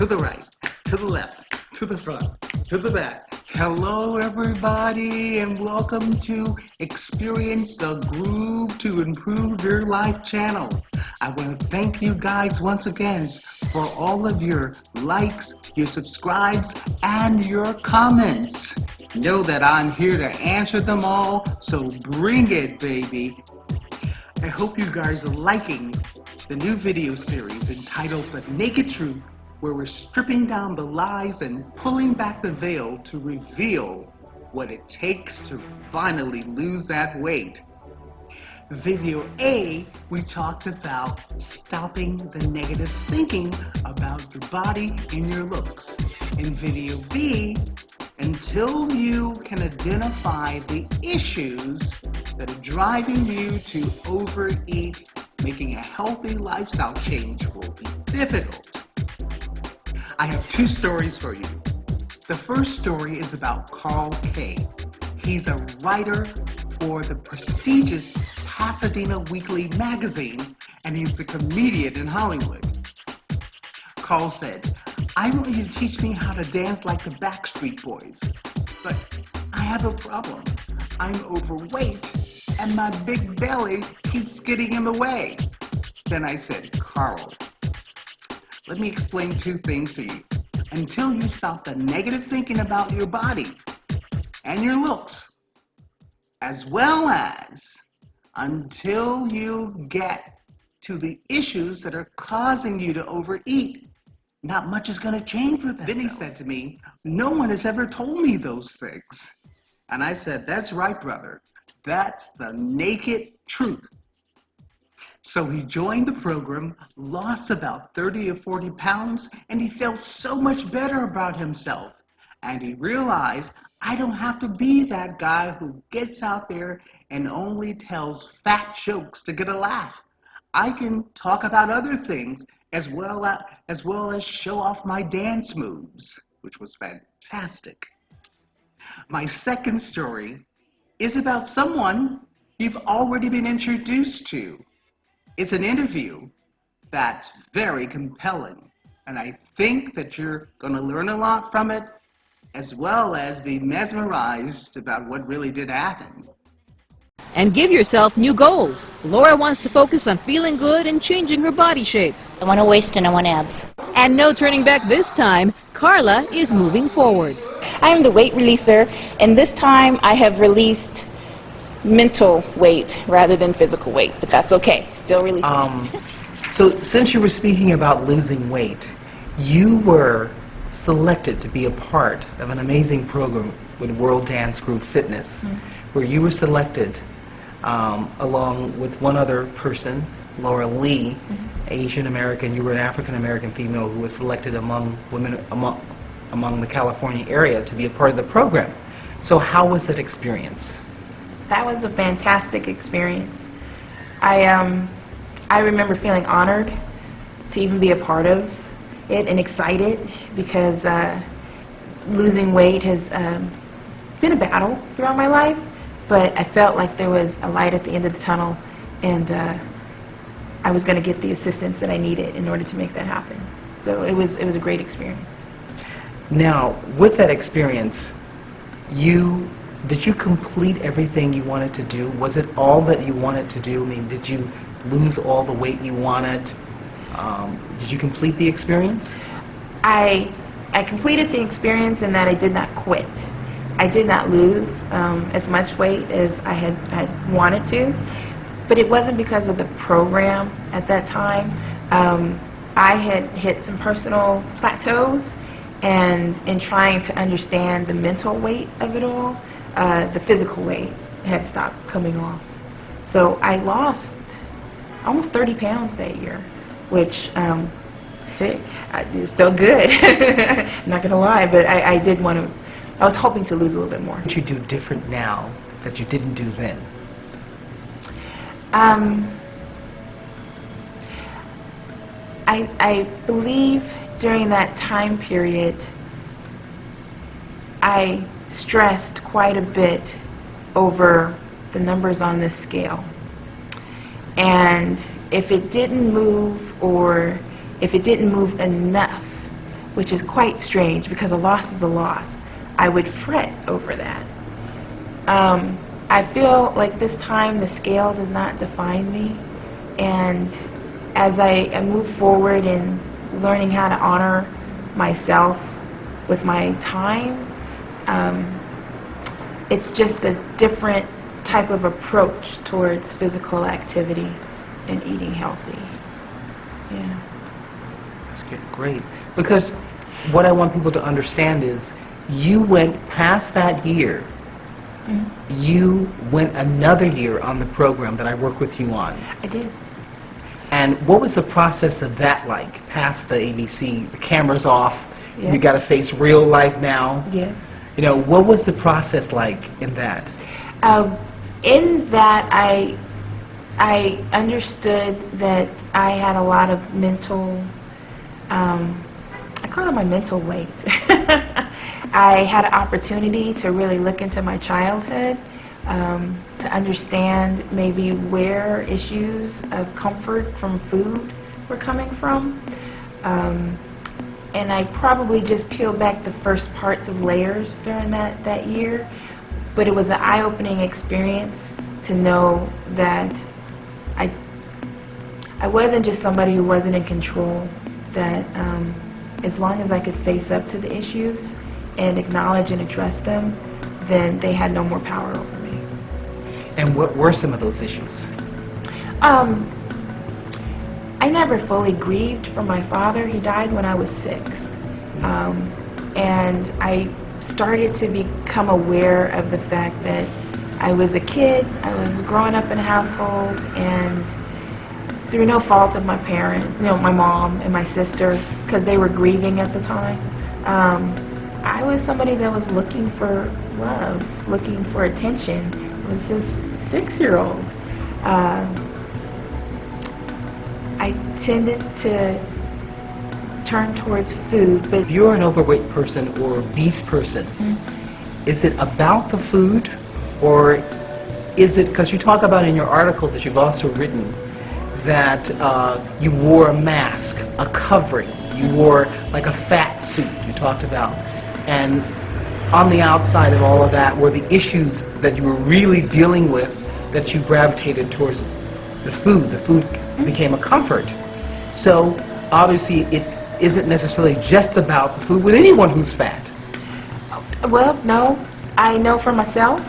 to the right, to the left, to the front, to the back. Hello everybody and welcome to Experience the Groove to Improve Your Life channel. I want to thank you guys once again for all of your likes, your subscribes, and your comments. Know that I'm here to answer them all, so bring it, baby. I hope you guys are liking the new video series entitled The Naked Truth, where we're stripping down the lies and pulling back the veil to reveal what it takes to finally lose that weight. Video A, we talked about stopping the negative thinking about your body and your looks. In video B, until you can identify the issues that are driving you to overeat, making a healthy lifestyle change will be difficult. I have two stories for you. The first story is about Carl K. He's a writer for the prestigious Pasadena Weekly magazine, and he's a comedian in Hollywood. Carl said, "I want you to teach me how to dance like the Backstreet Boys, but I have a problem. I'm overweight and my big belly keeps getting in the way." Then I said, "Carl, let me explain two things to you. Until you stop the negative thinking about your body and your looks, as well as until you get to the issues that are causing you to overeat, not much is going to change with that." Then he said to me, "No one has ever told me those things." And I said, "That's right, brother. That's the naked truth." So he joined the program, lost about 30 or 40 pounds, and he felt so much better about himself. And he realized, I don't have to be that guy who gets out there and only tells fat jokes to get a laugh. I can talk about other things as well as show off my dance moves, which was fantastic. My second story is about someone you've already been introduced to. It's an interview that's very compelling, and I think that you're going to learn a lot from it, as well as be mesmerized about what really did happen. And give yourself new goals. Laura wants to focus on feeling good and changing her body shape. I want a waist and I want abs. And no turning back this time. Carla is moving forward. I'm the weight releaser, and this time I have released mental weight rather than physical weight, but that's okay. Still releasing. So since you were speaking about losing weight, you were selected to be a part of an amazing program with World Dance Group Fitness, where you were selected along with one other person, Laura Lee, Asian American. You were an African American female who was selected among women among the California area to be a part of the program. So how was that experience? That was a fantastic experience. I remember feeling honored to even be a part of it and excited because losing weight has been a battle throughout my life, but I felt like there was a light at the end of the tunnel, and I was going to get the assistance that I needed in order to make that happen. So it was a great experience. Now, with that experience, did you complete everything you wanted to do? Was it all that you wanted to do? I mean, did you lose all the weight you wanted? Did you complete the experience? I completed the experience in that I did not quit. I did not lose as much weight as I had wanted to, but it wasn't because of the program at that time. I had hit some personal plateaus, and in trying to understand the mental weight of it all, the physical weight had stopped coming off. So I lost almost 30 pounds that year, which it felt good. I'm not going to lie, but I was hoping to lose a little bit more. What do you do different now that you didn't do then? I believe during that time period, I stressed quite a bit over the numbers on this scale. And if it didn't move, or if it didn't move enough, which is quite strange because a loss is a loss. I would fret over that. I feel like this time the scale does not define me, and as I move forward in learning how to honor myself with my time, it's just a different type of approach towards physical activity and eating healthy. Yeah. That's good. Great. Because what I want people to understand is you went past that year. Mm-hmm. You went another year on the program that I work with you on. I did. And what was the process of that like? Past the ABC, the camera's off, Yes. You got to face real life now. Yes. You know, what was the process like in that? In that, I understood that I had a lot of mental, I call it my mental weight. I had an opportunity to really look into my childhood, to understand maybe where issues of comfort from food were coming from. And I probably just peeled back the first parts of layers during that year. But it was an eye-opening experience to know that I wasn't just somebody who wasn't in control, that as long as I could face up to the issues and acknowledge and address them, then they had no more power over me. And what were some of those issues? I never fully grieved for my father. He died when I was 6. And I started to become aware of the fact that I was a kid, I was growing up in a household, and through no fault of my parents, my mom and my sister, because they were grieving at the time, I was somebody that was looking for love, looking for attention. I was this 6-year-old. I tended to turn towards food, but If you're an overweight person or obese person, is it about the food, or is it, because you talk about in your article that you've also written that you wore a mask, a covering, you wore like a fat suit you talked about, and on the outside of all of that were the issues that you were really dealing with, that you gravitated towards the food. The food became a comfort. So obviously it isn't necessarily just about the food with anyone who's fat. well, no, I know for myself,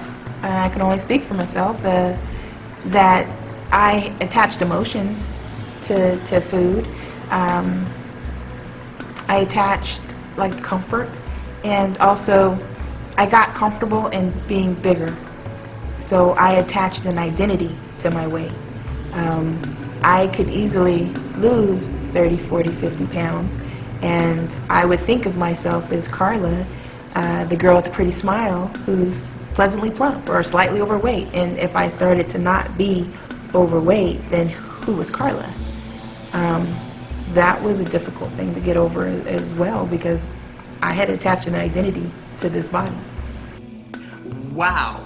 and I can only speak for myself, that I attached emotions to food. I attached like comfort, and also I got comfortable in being bigger. So I attached an identity to my weight. I could easily lose 30, 40, 50 pounds, and I would think of myself as Carla, the girl with the pretty smile who's pleasantly plump or slightly overweight. And if I started to not be overweight, then who was Carla? That was a difficult thing to get over as well, because I had attached an identity to this body. Wow,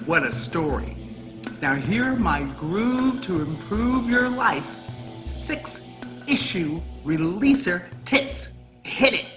what a story. Now here are my Groove to Improve Your Life 6-issue releaser tips. Hit it.